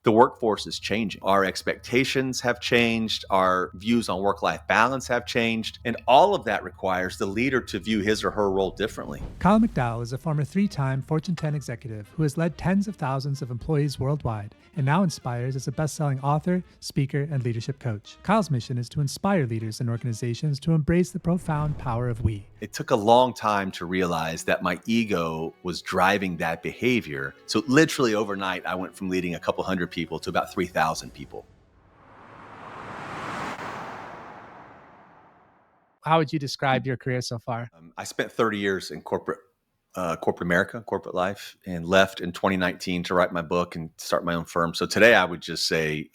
The workforce is changing. Our expectations have changed. Our views on work-life balance have changed. And all of that requires the leader to view his or her role differently. Kyle McDowell is a former 3-time Fortune 10 executive who has led tens of thousands of employees worldwide and now inspires as a best-selling author, speaker, and leadership coach. Kyle's mission is to inspire leaders and organizations to embrace the profound power of we. It took a long time to realize that my ego was driving that behavior. So literally overnight, I went from leading a couple hundred people to about 3,000 people. How would you describe your career so far? I spent 30 years in corporate America, corporate life, and left in 2019 to write my book and start my own firm. So today I would just say,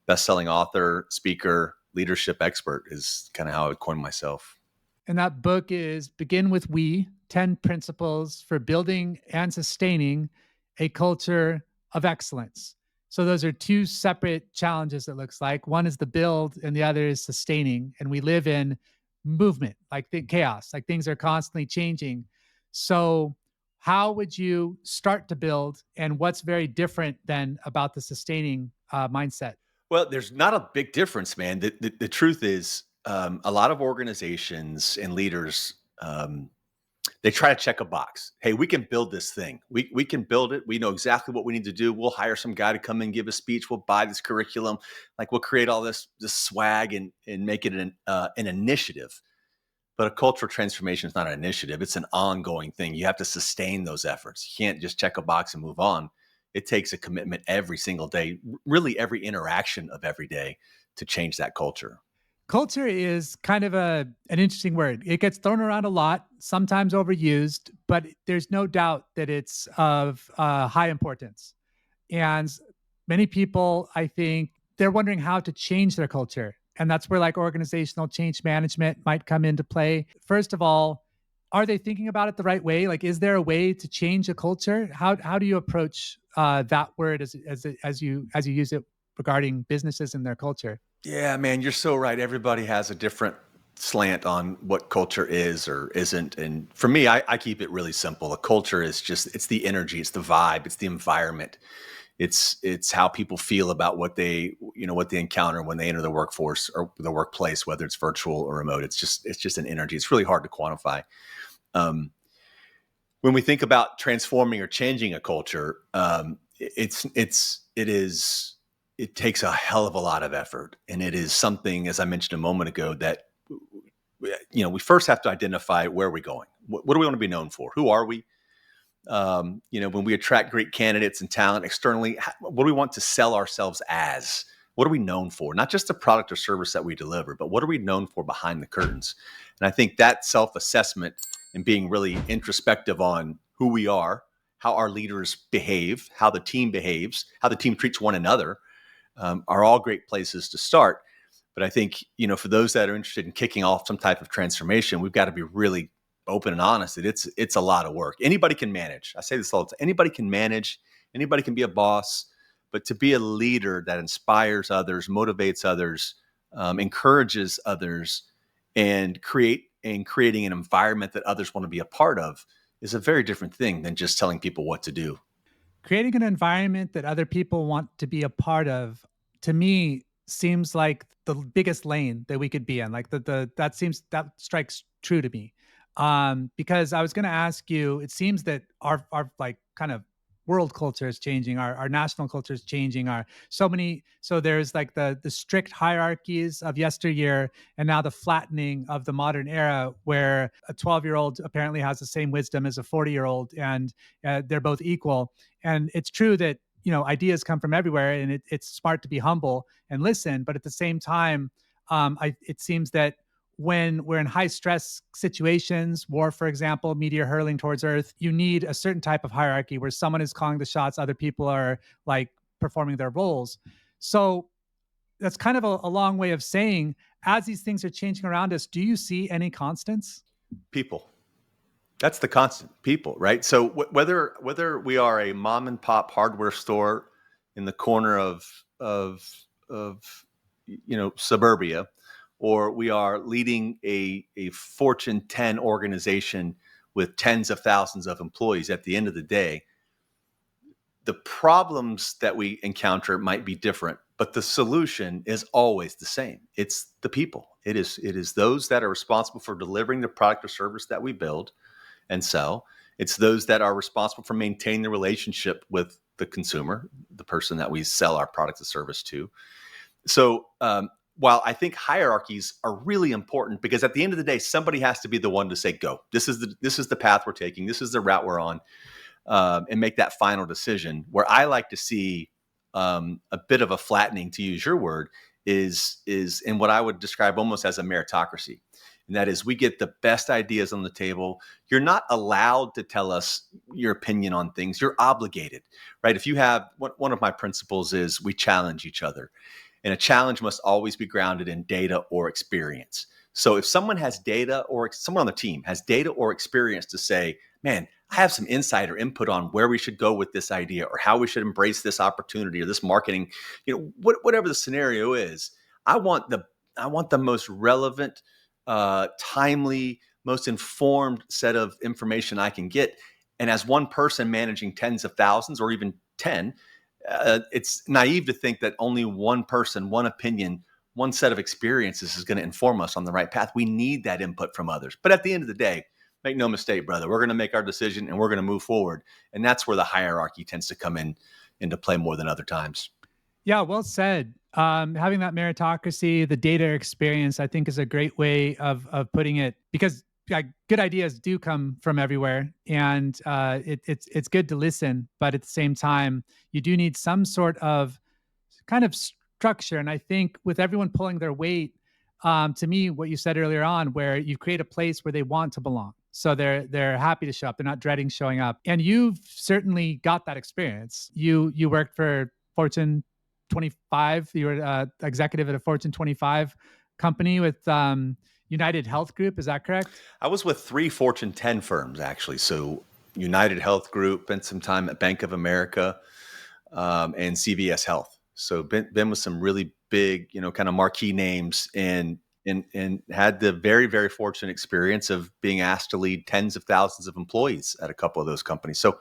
best-selling author, speaker, leadership expert is kind of how I would coin myself. And that book is Begin with We, 10 Principles for Building and Sustaining a Culture of Excellence. So those are two separate challenges, it looks like. One is the build and the other is sustaining. And we live in movement, like the chaos, like things are constantly changing. So how would you start to build, and what's very different than about the sustaining mindset? Well, there's not a big difference, man. The truth is, a lot of organizations and leaders, they try to check a box. Hey, we can build this thing. We can build it. We know exactly what we need to do. We'll hire some guy to come and give a speech. We'll buy this curriculum. Like, we'll create all this swag and make it an initiative. But a cultural transformation is not an initiative. It's an ongoing thing. You have to sustain those efforts. You can't just check a box and move on. It takes a commitment every single day, really every interaction of every day, to change that culture. Culture is kind of an interesting word. It gets thrown around a lot, sometimes overused, but there's no doubt that it's of high importance. And many people, I think, they're wondering how to change their culture. And that's where like organizational change management might come into play. First of all, are they thinking about it the right way? Like, is there a way to change a culture? How do you approach that word as you use it regarding businesses and their culture? Yeah, man, you're so right. Everybody has a different slant on what culture is or isn't. And for me, I keep it really simple. A culture is just, it's the energy, it's the vibe, it's the environment. It's how people feel about what they encounter when they enter the workforce or the workplace, whether it's virtual or remote. It's just an energy. It's really hard to quantify. When we think about transforming or changing a culture, it takes a hell of a lot of effort. And it is something, as I mentioned a moment ago, that, we first have to identify where we're going. What do we want to be known for? Who are we? When we attract great candidates and talent externally, what do we want to sell ourselves as? What are we known for? Not just the product or service that we deliver, but what are we known for behind the curtains? And I think that self-assessment and being really introspective on who we are, how our leaders behave, how the team behaves, how the team treats one another, are all great places to start. But I think, for those that are interested in kicking off some type of transformation, we've got to be really open and honest that it's a lot of work. Anybody can manage. I say this all the time. Anybody can manage. Anybody can be a boss. But to be a leader that inspires others, motivates others, encourages others, and creating an environment that others want to be a part of is a very different thing than just telling people what to do. Creating an environment that other people want to be a part of, to me, seems like the biggest lane that we could be in. Like that strikes true to me. Because I was going to ask you, it seems that our like kind of world culture is changing, our national culture is changing, so there's like the strict hierarchies of yesteryear, and now the flattening of the modern era, where a 12-year-old apparently has the same wisdom as a 40-year-old, and they're both equal. And it's true that ideas come from everywhere, and it's smart to be humble and listen, but at the same time, it seems that when we're in high stress situations, war, for example, meteor hurling towards Earth, you need a certain type of hierarchy where someone is calling the shots, other people are like performing their roles. So that's kind of a long way of saying, as these things are changing around us, do you see any constants? People. That's the constant. People, right? So whether we are a mom and pop hardware store in the corner of suburbia, or we are leading a Fortune 10 organization with tens of thousands of employees, at the end of the day, the problems that we encounter might be different, but the solution is always the same. It's the people. It is those that are responsible for delivering the product or service that we build and sell. It's those that are responsible for maintaining the relationship with the consumer, the person that we sell our product or service to. So while I think hierarchies are really important, because at the end of the day, somebody has to be the one to say, go, this is the path we're taking. This is the route we're on, and make that final decision. Where I like to see a bit of a flattening, to use your word, is in what I would describe almost as a meritocracy. And that is, we get the best ideas on the table. You're not allowed to tell us your opinion on things. You're obligated, right? If you have, one of my principles is we challenge each other. And a challenge must always be grounded in data or experience. So if someone has data, or someone on the team has data or experience to say, man, I have some insight or input on where we should go with this idea, or how we should embrace this opportunity or this marketing, whatever the scenario is, I want the most relevant, timely, most informed set of information I can get. And as one person managing tens of thousands or even 10, it's naive to think that only one person, one opinion, one set of experiences is going to inform us on the right path. We need that input from others. But at the end of the day, make no mistake, brother, we're going to make our decision and we're going to move forward. And that's where the hierarchy tends to come into play more than other times. Yeah, well said. Having that meritocracy, the data experience, I think is a great way of putting it, because like good ideas do come from everywhere, and it's good to listen, but at the same time, you do need some sort of kind of structure. And I think with everyone pulling their weight, to me, what you said earlier on, where you create a place where they want to belong. So they're happy to show up. They're not dreading showing up. And you've certainly got that experience. You worked for Fortune 25. You were executive at a Fortune 25 company with United Health Group. Is that correct? I was with 3 Fortune 10 firms, actually. So United Health Group, spent some time at Bank of America, and CVS Health. So been with some really big, kind of marquee names, and had the very, very fortunate experience of being asked to lead tens of thousands of employees at a couple of those companies. So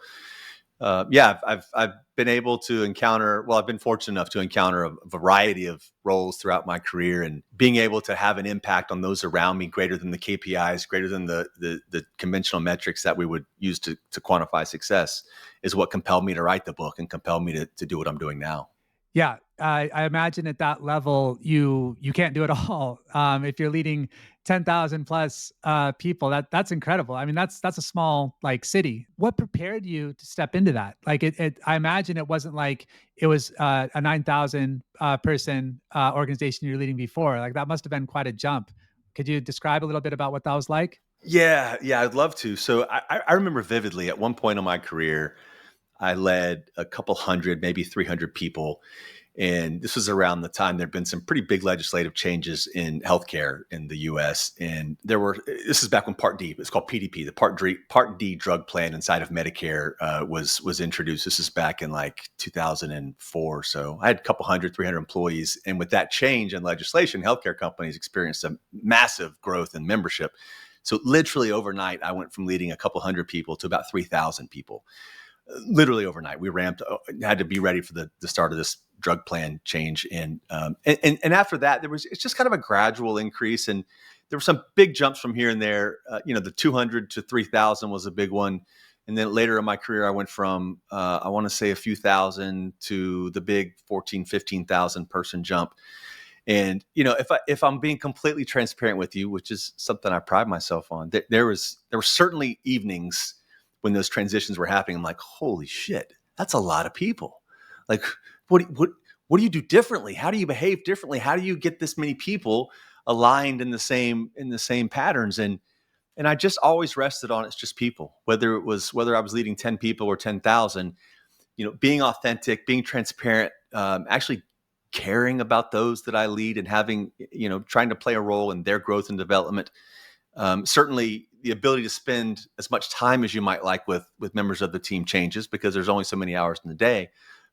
yeah, I've been able to encounter. Well, I've been fortunate enough to encounter a variety of roles throughout my career, and being able to have an impact on those around me, greater than the KPIs, greater than the conventional metrics that we would use to quantify success, is what compelled me to write the book and compelled me to do what I'm doing now. Yeah, I imagine at that level, you can't do it all. If you're leading 10,000 plus people, that's incredible. I mean, that's a small like city. What prepared you to step into that? Like I imagine it wasn't like it was a 9,000 person organization you're leading before. Like that must have been quite a jump. Could you describe a little bit about what that was like? Yeah, I'd love to. So I remember vividly at one point in my career, I led a couple hundred, maybe 300 people. And this was around the time there'd been some pretty big legislative changes in healthcare in the US. And this is back when Part D, it's called PDP, the Part D drug plan inside of Medicare was introduced. This is back in like 2004. So I had a couple hundred, 300 employees. And with that change in legislation, healthcare companies experienced a massive growth in membership. So literally overnight, I went from leading a couple hundred people to about 3,000 people. Literally overnight, we ramped, had to be ready for the start of this drug plan change. And after that, it's just kind of a gradual increase. And there were some big jumps from here and there. The 200 to 3,000 was a big one. And then later in my career, I went from, I want to say a few thousand to the big 14, 15,000 person jump. And, if I'm being completely transparent with you, which is something I pride myself on, there were certainly evenings when those transitions were happening. I'm like, holy shit, that's a lot of people. Like, what do you do differently? How do you behave differently? How do you get this many people aligned in the same patterns? And I just always rested on it's just people, whether I was leading 10 people or 10,000, being authentic, being transparent, actually caring about those that I lead, and having, trying to play a role in their growth and development. Certainly the ability to spend as much time as you might like with members of the team changes, because there's only so many hours in the day.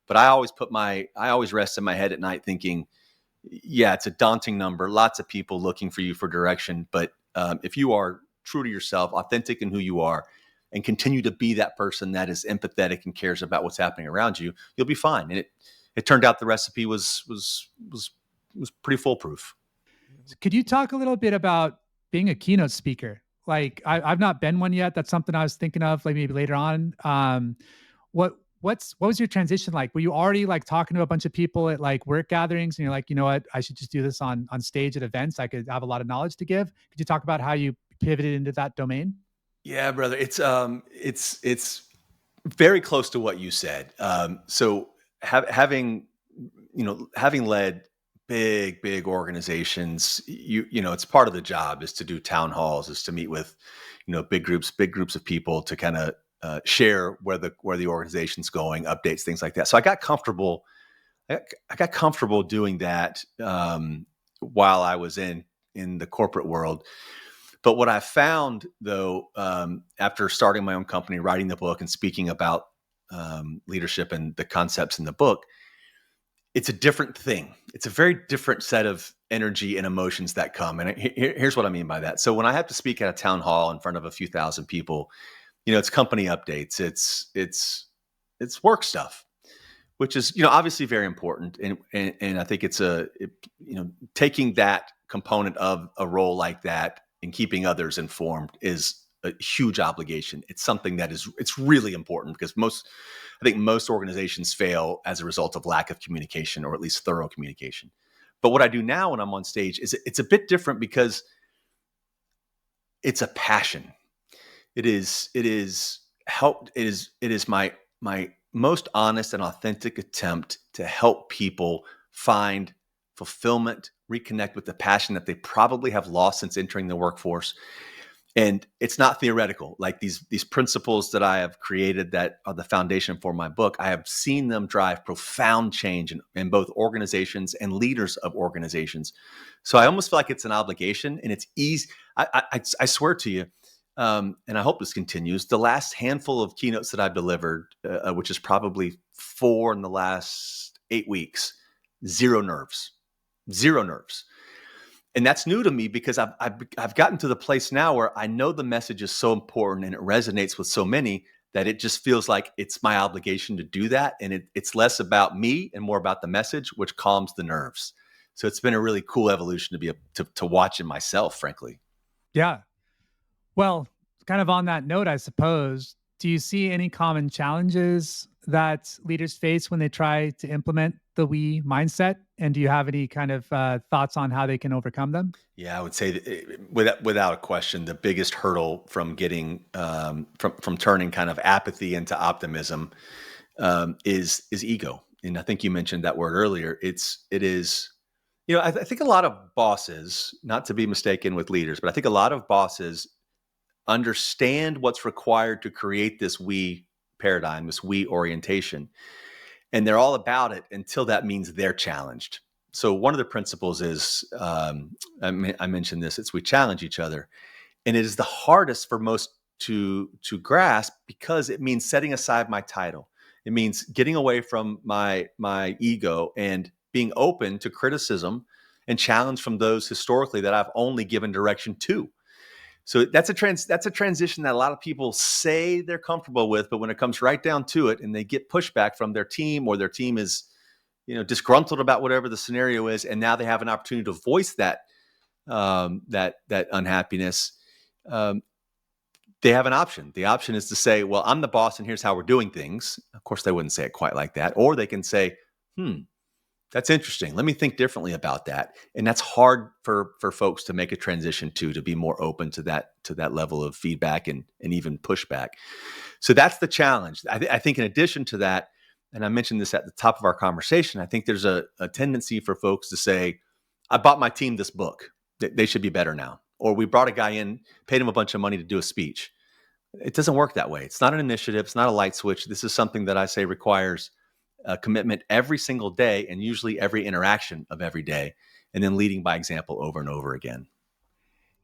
But I always rest in my head at night thinking, yeah, it's a daunting number, lots of people looking for you for direction. But if you are true to yourself, authentic in who you are, and continue to be that person that is empathetic and cares about what's happening around you, you'll be fine. And it turned out the recipe was pretty foolproof. Could you talk a little bit about being a keynote speaker? Like I've not been one yet. That's something I was thinking of, like maybe later on. What was your transition like? Were you already like talking to a bunch of people at like work gatherings, and you're like, you know what, I should just do this on stage at events. I could have a lot of knowledge to give. Could you talk about how you pivoted into that domain? Yeah, brother. It's very close to what you said. So having having led big organizations, it's part of the job is to do town halls, is to meet with big groups of people to kind of share where the organization's going, updates, things like that. So I got comfortable. I got comfortable doing that while I was in the corporate world. But what I found, though, after starting my own company, writing the book, and speaking about leadership and the concepts in the book, it's a different thing. It's a very different set of energy and emotions that come. And here's what I mean by that. So when I have to speak at a town hall in front of a few thousand people, it's company updates, it's work stuff, which is obviously very important. And I think taking that component of a role like that and keeping others informed is a huge obligation. It's something it's really important, because I think most organizations fail as a result of lack of communication, or at least thorough communication. But what I do now when I'm on stage is it's a bit different, because it's a passion. It is my most honest and authentic attempt to help people find fulfillment, reconnect with the passion that they probably have lost since entering the workforce. And it's not theoretical. Like these principles that I have created that are the foundation for my book, I have seen them drive profound change in both organizations and leaders of organizations. So I almost feel like it's an obligation, and it's easy. I swear to you, and I hope this continues, the last handful of keynotes that I've delivered, which is probably 4 in the last 8 weeks, zero nerves. And that's new to me, because I've gotten to the place now where I know the message is so important and it resonates with so many, that it just feels like it's my obligation to do that. And it's less about me and more about the message, which calms the nerves. So it's been a really cool evolution to watch in myself, frankly. Yeah. Well, kind of on that note, I suppose, do you see any common challenges that leaders face when they try to implement the we mindset? And do you have any kind of thoughts on how they can overcome them? Yeah, I would say that without a question, the biggest hurdle from getting from turning kind of apathy into optimism is ego. And I think you mentioned that word earlier. It is, I think a lot of bosses, not to be mistaken with leaders, but I think a lot of bosses understand what's required to create this we paradigm, this we orientation, and they're all about it until that means they're challenged. So one of the principles is, I mentioned this, it's we challenge each other. And it is the hardest for most to grasp, because it means setting aside my title. It means getting away from my ego and being open to criticism and challenge from those historically that I've only given direction to. So that's a transition that a lot of people say they're comfortable with, but when it comes right down to it, and they get pushback from their team, or their team is disgruntled about whatever the scenario is, and now they have an opportunity to voice that unhappiness. They have an option. The option is to say, well, I'm the boss and here's how we're doing things. Of course, they wouldn't say it quite like that. Or they can say, that's interesting. Let me think differently about that. And that's hard for folks to make a transition to be more open to that level of feedback and even pushback. So that's the challenge. I think in addition to that, and I mentioned this at the top of our conversation, I think there's a tendency for folks to say, I bought my team this book. They should be better now. Or we brought a guy in, paid him a bunch of money to do a speech. It doesn't work that way. It's not an initiative. It's not a light switch. This is something that I say requires a commitment every single day, and usually every interaction of every day, and then leading by example over and over again.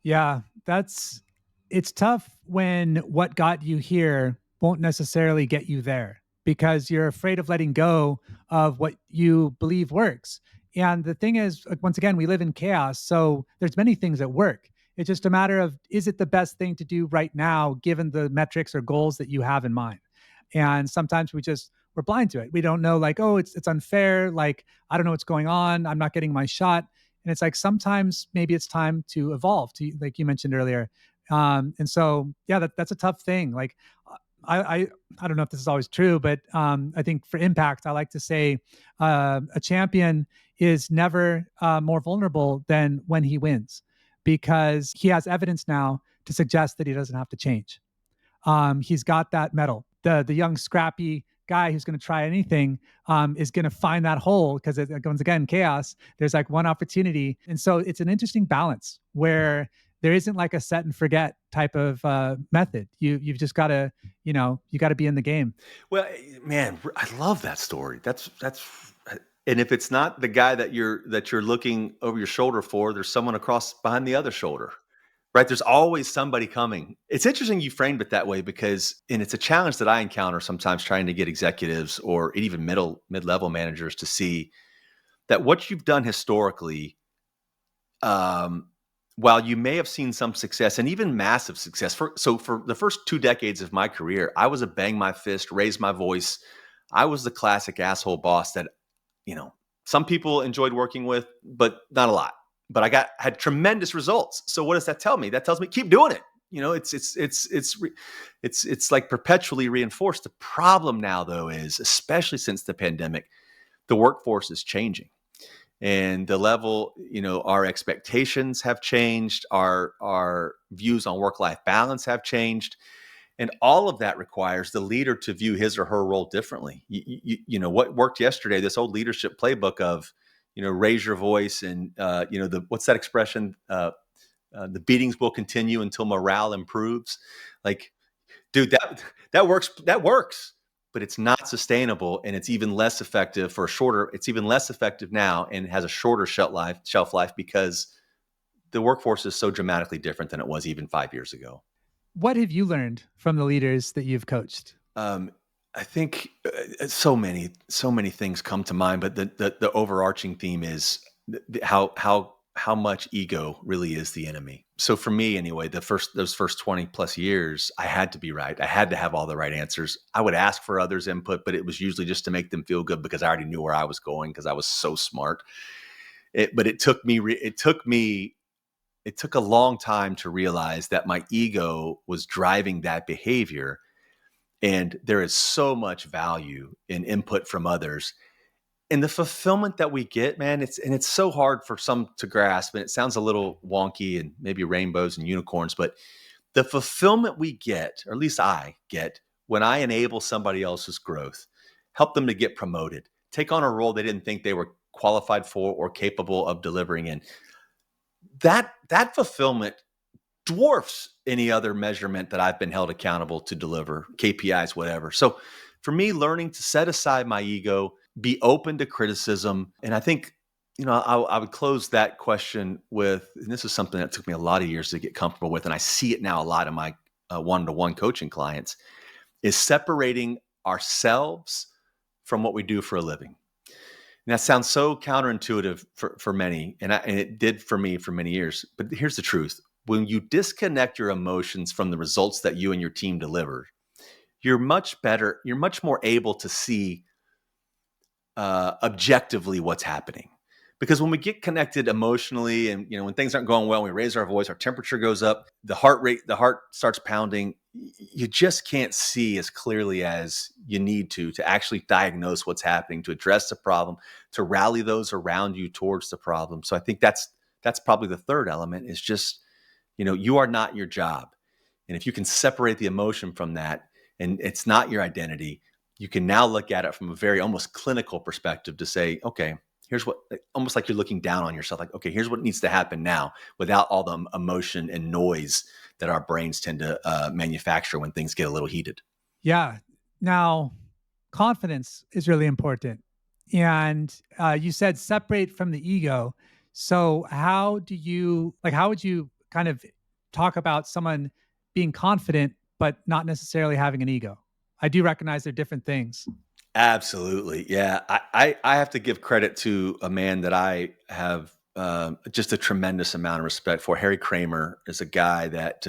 Yeah, it's tough when what got you here won't necessarily get you there, because you're afraid of letting go of what you believe works. And the thing is, like, once again, we live in chaos, so there's many things that work. It's just a matter of, is it the best thing to do right now, given the metrics or goals that you have in mind? And sometimes we're blind to it. We don't know, like, oh, it's unfair. Like, I don't know what's going on. I'm not getting my shot. And it's like, sometimes maybe it's time to evolve, to, like you mentioned earlier. And so, yeah, that's a tough thing. Like, I, I I don't know if this is always true, but I think for impact, I like to say a champion is never more vulnerable than when he wins, because he has evidence now to suggest that he doesn't have to change. He's got that medal. The young scrappy guy who's going to try anything is going to find that hole, because once again, chaos. There's like one opportunity, and so it's an interesting balance where there isn't like a set and forget type of method. You've just got to, you got to be in the game. Well, man, I love that story. And if it's not the guy that you're looking over your shoulder for, there's someone across behind the other shoulder, right? There's always somebody coming. It's interesting you framed it that way, and it's a challenge that I encounter sometimes trying to get executives or even mid-level managers to see that what you've done historically, um, while you may have seen some success and even massive success, for the first 2 decades of my career, I was a bang my fist, raise my voice. I was the classic asshole boss that, you know, some people enjoyed working with, but not a lot. But had tremendous results. So what does that tell me? That tells me keep doing it. It's like perpetually reinforced. The problem now, though, is especially since the pandemic, the workforce is changing, and the level, our expectations have changed, our views on work-life balance have changed, and all of that requires the leader to view his or her role differently. What worked yesterday, this old leadership playbook of, raise your voice and, what's that expression? The beatings will continue until morale improves. Like, dude, that works. That works, but it's not sustainable, and it's even less effective for a shorter. It's even less effective now, and has a shorter shelf life because the workforce is so dramatically different than it was even 5 years ago. What have you learned from the leaders that you've coached? Um, I think so many things come to mind, but the overarching theme is how much ego really is the enemy. So for me, anyway, those first 20 plus years, I had to be right. I had to have all the right answers. I would ask for others' input, but it was usually just to make them feel good because I already knew where I was going because I was so smart. But it took a long time to realize that my ego was driving that behavior. And there is so much value in input from others. And the fulfillment that we get, man, it's so hard for some to grasp. And it sounds a little wonky and maybe rainbows and unicorns, but the fulfillment we get, or at least I get, when I enable somebody else's growth, help them to get promoted, take on a role they didn't think they were qualified for or capable of delivering in, that fulfillment dwarfs any other measurement that I've been held accountable to deliver, KPIs, whatever. So for me, learning to set aside my ego, be open to criticism. And I think, I would close that question with, and this is something that took me a lot of years to get comfortable with, and I see it now a lot in my one-to-one coaching clients, is separating ourselves from what we do for a living. And that sounds so counterintuitive for many, and it did for me for many years. But here's the truth. When you disconnect your emotions from the results that you and your team deliver, you're much more able to see objectively what's happening. Because when we get connected emotionally and, when things aren't going well, we raise our voice, our temperature goes up, the heart starts pounding. You just can't see as clearly as you need to actually diagnose what's happening, to address the problem, to rally those around you towards the problem. So I think that's probably the third element, is just, you are not your job. And if you can separate the emotion from that, and it's not your identity, you can now look at it from a very almost clinical perspective to say, okay, here's what, almost like you're looking down on yourself. Like, okay, here's what needs to happen now, without all the emotion and noise that our brains tend to manufacture when things get a little heated. Yeah. Now, confidence is really important. And you said separate from the ego. So how would you kind of talk about someone being confident, but not necessarily having an ego? I do recognize they're different things. Absolutely. Yeah. I have to give credit to a man that I have just a tremendous amount of respect for. Harry Kramer is a guy that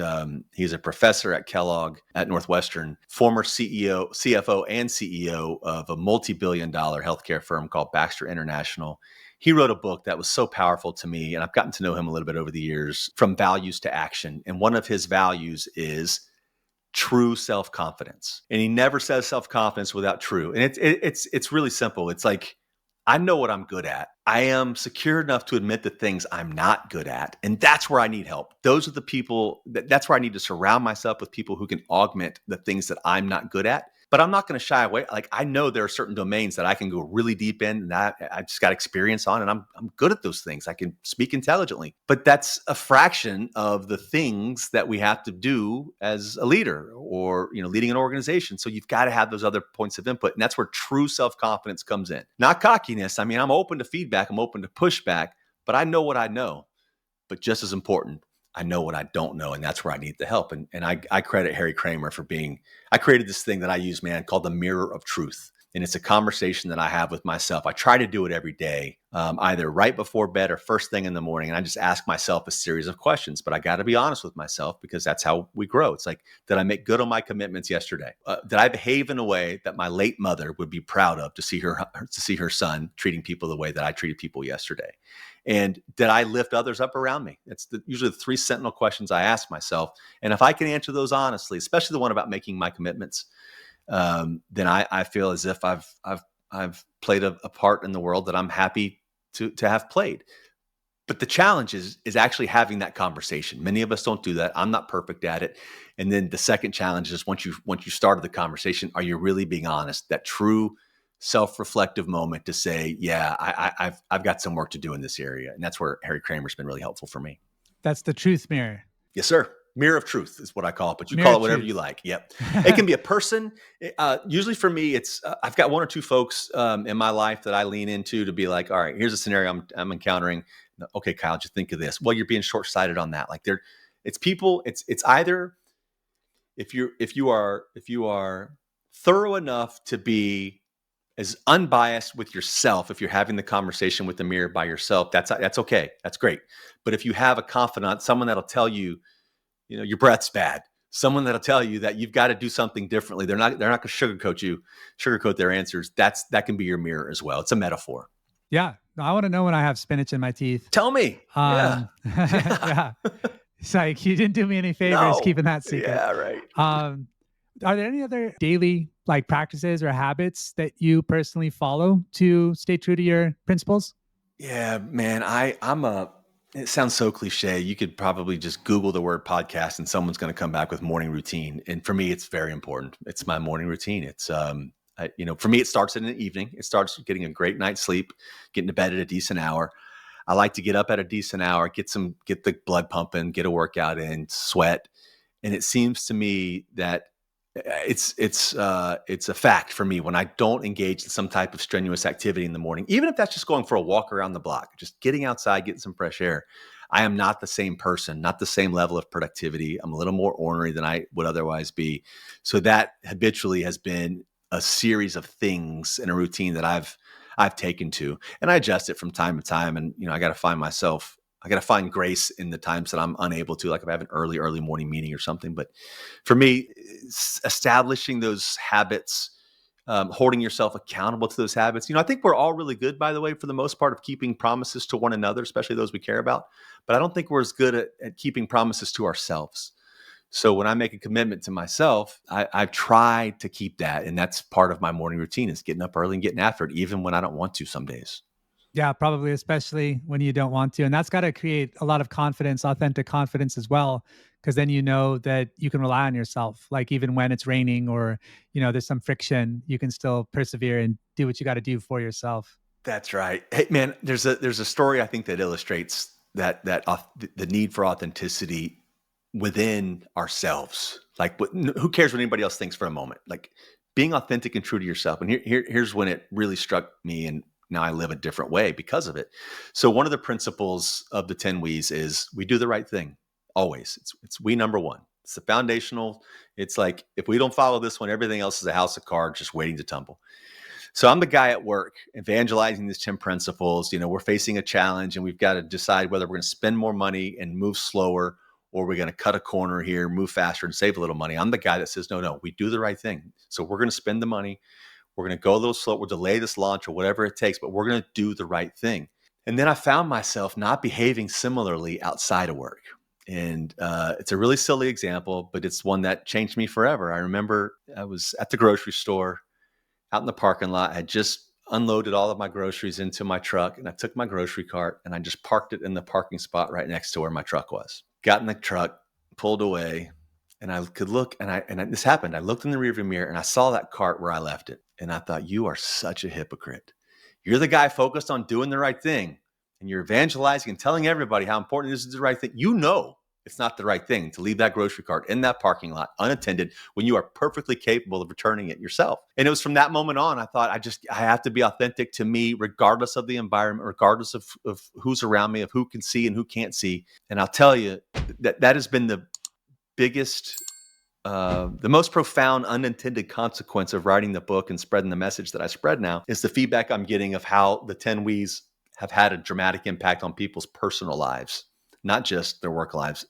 he's a professor at Kellogg at Northwestern, former CEO, CFO, and CEO of a multi-billion-dollar healthcare firm called Baxter International. He wrote a book that was so powerful to me, and I've gotten to know him a little bit over the years, From Values to Action. And one of his values is true self-confidence. And he never says self-confidence without true. And it's really simple. It's like, I know what I'm good at. I am secure enough to admit the things I'm not good at. And that's where I need help. Those are the people that's where I need to surround myself with people who can augment the things that I'm not good at. But I'm not going to shy away. Like, I know there are certain domains that I can go really deep in and that I just got experience on, and I'm good at those things. I can speak intelligently. But that's a fraction of the things that we have to do as a leader or, leading an organization. So you've got to have those other points of input. And that's where true self-confidence comes in. Not cockiness. I mean, I'm open to feedback. I'm open to pushback, but I know what I know. But just as important, I know what I don't know, and that's where I need the help. And I credit Harry Kramer for I created this thing that I use, man, called the mirror of truth. And it's a conversation that I have with myself. I try to do it every day, either right before bed or first thing in the morning. And I just ask myself a series of questions, but I got to be honest with myself because that's how we grow. It's like, did I make good on my commitments yesterday? Did I behave in a way that my late mother would be proud of to see her son treating people the way that I treated people yesterday? And did I lift others up around me? It's usually the three sentinel questions I ask myself. And if I can answer those honestly, especially the one about making my commitments, then I feel as if I've played a part in the world that I'm happy to have played. But the challenge is actually having that conversation. Many of us don't do that. I'm not perfect at it. And then the second challenge is once you started the conversation, are you really being honest? That true self-reflective moment to say, yeah, I've got some work to do in this area. And that's where Harry Kramer's been really helpful for me. That's the truth mirror. Yes, sir. Mirror of truth is what I call it, but you Mirror call it of whatever truth. you like. Yep. It can be a person. Usually for me, it's I've got one or two folks in my life that I lean into to be like, all right, here's a scenario I'm encountering. Okay, Kyle, just think of this. Well, you're being short-sighted on that. Like it's people. It's either if you are thorough enough to be as unbiased with yourself, if you're having the conversation with the mirror by yourself, that's okay. That's great. But if you have a confidant, someone that'll tell you, your breath's bad, someone that'll tell you that you've got to do something differently, they're not going to sugarcoat their answers. That can be your mirror as well. It's a metaphor. Yeah. I want to know when I have spinach in my teeth. Tell me. Yeah. Yeah. It's like, you didn't do me any favors No. keeping that secret. Yeah, right. Are there any other daily practices or habits that you personally follow to stay true to your principles? Yeah, man. It sounds so cliche. You could probably just Google the word podcast and someone's going to come back with morning routine. And for me, it's very important. It's my morning routine. It's, for me, it starts in the evening. It starts getting a great night's sleep, getting to bed at a decent hour. I like to get up at a decent hour, get the blood pumping, get a workout in, sweat. And it seems to me that it's a fact for me when I don't engage in some type of strenuous activity in the morning, even if that's just going for a walk around the block, just getting outside, getting some fresh air. I am not the same person, not the same level of productivity. I'm a little more ornery than I would otherwise be. So that habitually has been a series of things in a routine that I've taken to, and I adjust it from time to time. And, I got to find grace in the times that I'm unable to, like if I have an early morning meeting or something. But for me, establishing those habits, holding yourself accountable to those habits. I think we're all really good, by the way, for the most part, of keeping promises to one another, especially those we care about. But I don't think we're as good at keeping promises to ourselves. So when I make a commitment to myself, I've tried to keep that. And that's part of my morning routine, is getting up early and getting after it, even when I don't want to some days. Yeah, probably, especially when you don't want to. And that's got to create a lot of confidence, authentic confidence as well, because then you know that you can rely on yourself. Like, even when it's raining or, there's some friction, you can still persevere and do what you got to do for yourself. That's right. Hey, man, there's a story I think that illustrates the need for authenticity within ourselves. Like, who cares what anybody else thinks for a moment? Like, being authentic and true to yourself. And here's when it really struck me, and now I live a different way because of it. So one of the principles of the 10 We's is we do the right thing always. It's we number one. It's the foundational. It's like, if we don't follow this one, everything else is a house of cards just waiting to tumble. So I'm the guy at work evangelizing these 10 principles. We're facing a challenge and we've got to decide whether we're going to spend more money and move slower, or we're going to cut a corner here, move faster and save a little money. I'm the guy that says, no, we do the right thing. So we're going to spend the money. We're going to go a little slow. We'll delay this launch or whatever it takes, but we're going to do the right thing. And then I found myself not behaving similarly outside of work. And it's a really silly example, but it's one that changed me forever. I remember I was at the grocery store out in the parking lot. I had just unloaded all of my groceries into my truck, and I took my grocery cart and I just parked it in the parking spot right next to where my truck was. Got in the truck, pulled away, and I could look, and this happened. I looked in the rearview mirror and I saw that cart where I left it. And I thought, you are such a hypocrite. You're the guy focused on doing the right thing, and you're evangelizing and telling everybody how important this is the right thing. It's not the right thing to leave that grocery cart in that parking lot unattended when you are perfectly capable of returning it yourself. And it was from that moment on, I thought, I have to be authentic to me, regardless of the environment, regardless of who's around me, of who can see and who can't see. And I'll tell you that has been the biggest, the most profound unintended consequence of writing the book and spreading the message that I spread now is the feedback I'm getting of how the 10 We's have had a dramatic impact on people's personal lives, not just their work lives.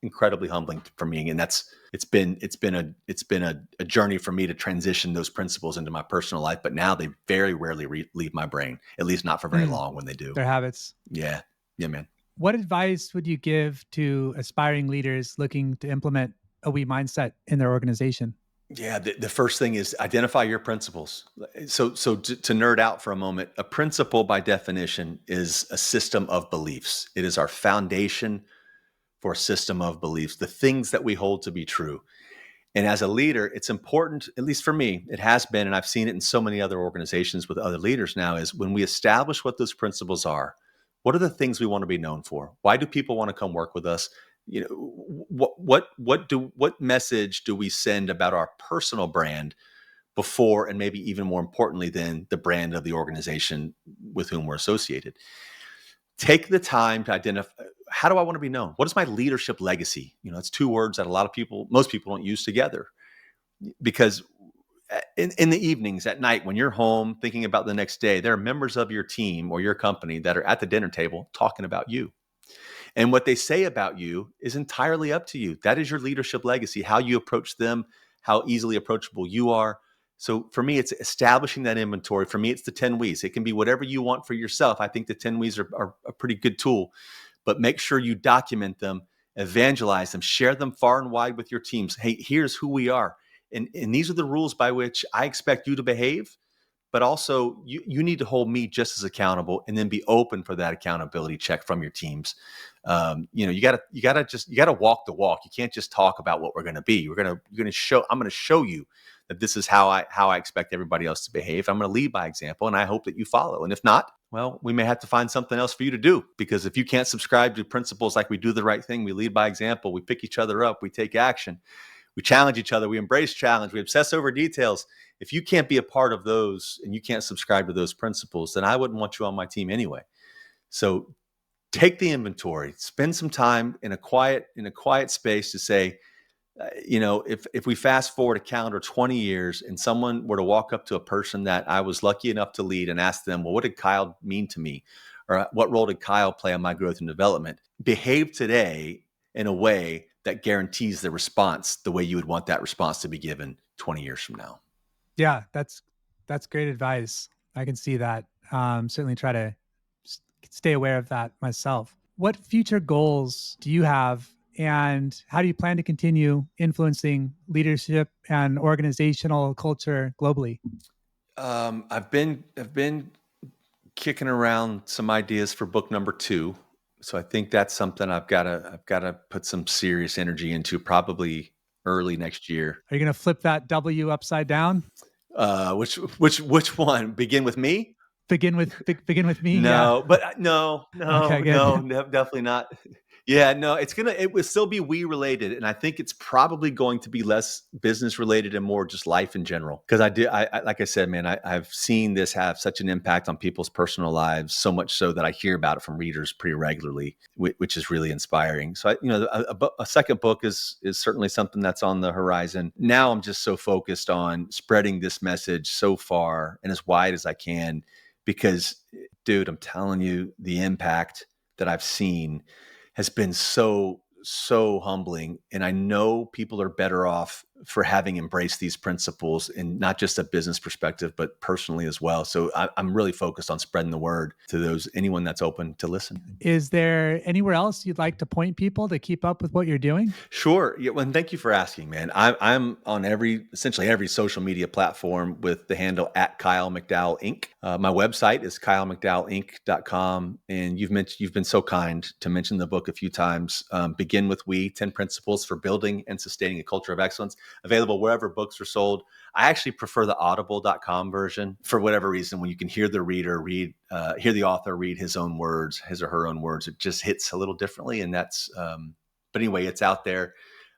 Incredibly humbling for me. And it's been a journey for me to transition those principles into my personal life. But now they very rarely leave my brain, at least not for very long when they do. Their habits. Yeah, man. What advice would you give to aspiring leaders looking to implement a we mindset in their organization? Yeah, the first thing is identify your principles. So to nerd out for a moment, a principle by definition is a system of beliefs. It is our foundation for a system of beliefs, the things that we hold to be true. And as a leader, it's important, at least for me, it has been, and I've seen it in so many other organizations with other leaders now, is when we establish what those principles are, what are the things we want to be known for? Why do people want to come work with us? What message do we send about our personal brand before, and maybe even more importantly than the brand of the organization with whom we're associated? Take the time to identify, how do I want to be known? What is my leadership legacy? It's two words that most people don't use together, because in the evenings, at night, when you're home thinking about the next day, there are members of your team or your company that are at the dinner table talking about you. And what they say about you is entirely up to you. That is your leadership legacy, how you approach them, how easily approachable you are. So for me, it's establishing that inventory. For me, it's the 10 We's. It can be whatever you want for yourself. I think the 10 We's are a pretty good tool, but make sure you document them, evangelize them, share them far and wide with your teams. Hey, here's who we are. And these are the rules by which I expect you to behave, but also you need to hold me just as accountable, and then be open for that accountability check from your teams. You gotta walk the walk. You can't just talk about what we're going to be. I'm going to show you that this is how I expect everybody else to behave. I'm going to lead by example, and I hope that you follow. And if not, well, we may have to find something else for you to do, because if you can't subscribe to principles like we do the right thing, we lead by example, we pick each other up, we take action, we challenge each other, we embrace challenge, we obsess over details. If you can't be a part of those and you can't subscribe to those principles, then I wouldn't want you on my team anyway. So take the inventory, spend some time in a quiet space to say, if we fast forward a calendar 20 years and someone were to walk up to a person that I was lucky enough to lead and ask them, well, what did Kyle mean to me? Or what role did Kyle play in my growth and development? Behave today in a way that guarantees the response the way you would want that response to be given 20 years from now. Yeah, that's great advice. I can see that. Certainly try to stay aware of that myself. What future goals do you have, and how do you plan to continue influencing leadership and organizational culture globally? I've been kicking around some ideas for book number 2. So I think that's something I've got to put some serious energy into, probably early next year. Are you going to flip that W upside down? Which one? Begin with me? begin with me. Yeah. No, but no, Okay, no, good. no, definitely not. Yeah, no, it will still be we related, and I think it's probably going to be less business related and more just life in general. Because like I said, man, I've seen this have such an impact on people's personal lives, so much so that I hear about it from readers pretty regularly, which is really inspiring. So, a second book is certainly something that's on the horizon. Now I'm just so focused on spreading this message so far and as wide as I can, because, dude, I'm telling you, the impact that I've seen has been so humbling. And I know people are better off for having embraced these principles, and not just a business perspective, but personally as well. So I'm really focused on spreading the word to anyone that's open to listen. Is there anywhere else you'd like to point people to keep up with what you're doing? Sure. Yeah. Well, and thank you for asking, man. I'm on essentially every social media platform with the handle at Kyle McDowell Inc. My website is kylemcdowellinc.com. And you've been so kind to mention the book a few times. Begin with We: 10 Principles for Building and Sustaining a Culture of Excellence. Available wherever books are sold. I actually prefer the audible.com version for whatever reason. When you can hear the reader hear the author read his or her own words, it just hits a little differently. And but anyway, it's out there.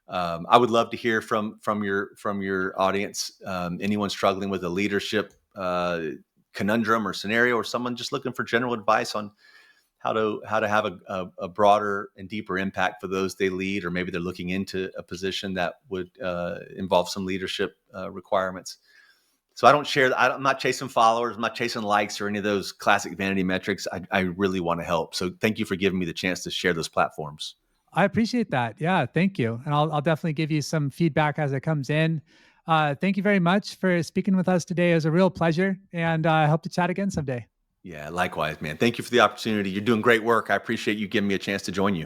I would love to hear from your audience. Anyone struggling with a leadership conundrum or scenario, or someone just looking for general advice on how to have a broader and deeper impact for those they lead, or maybe they're looking into a position that would involve some leadership requirements. So I'm not chasing followers, I'm not chasing likes or any of those classic vanity metrics. I really want to help. So thank you for giving me the chance to share those platforms. I appreciate that. Yeah, thank you. And I'll definitely give you some feedback as it comes in. Thank you very much for speaking with us today. It was a real pleasure, and I hope to chat again someday. Yeah, likewise, man. Thank you for the opportunity. You're doing great work. I appreciate you giving me a chance to join you.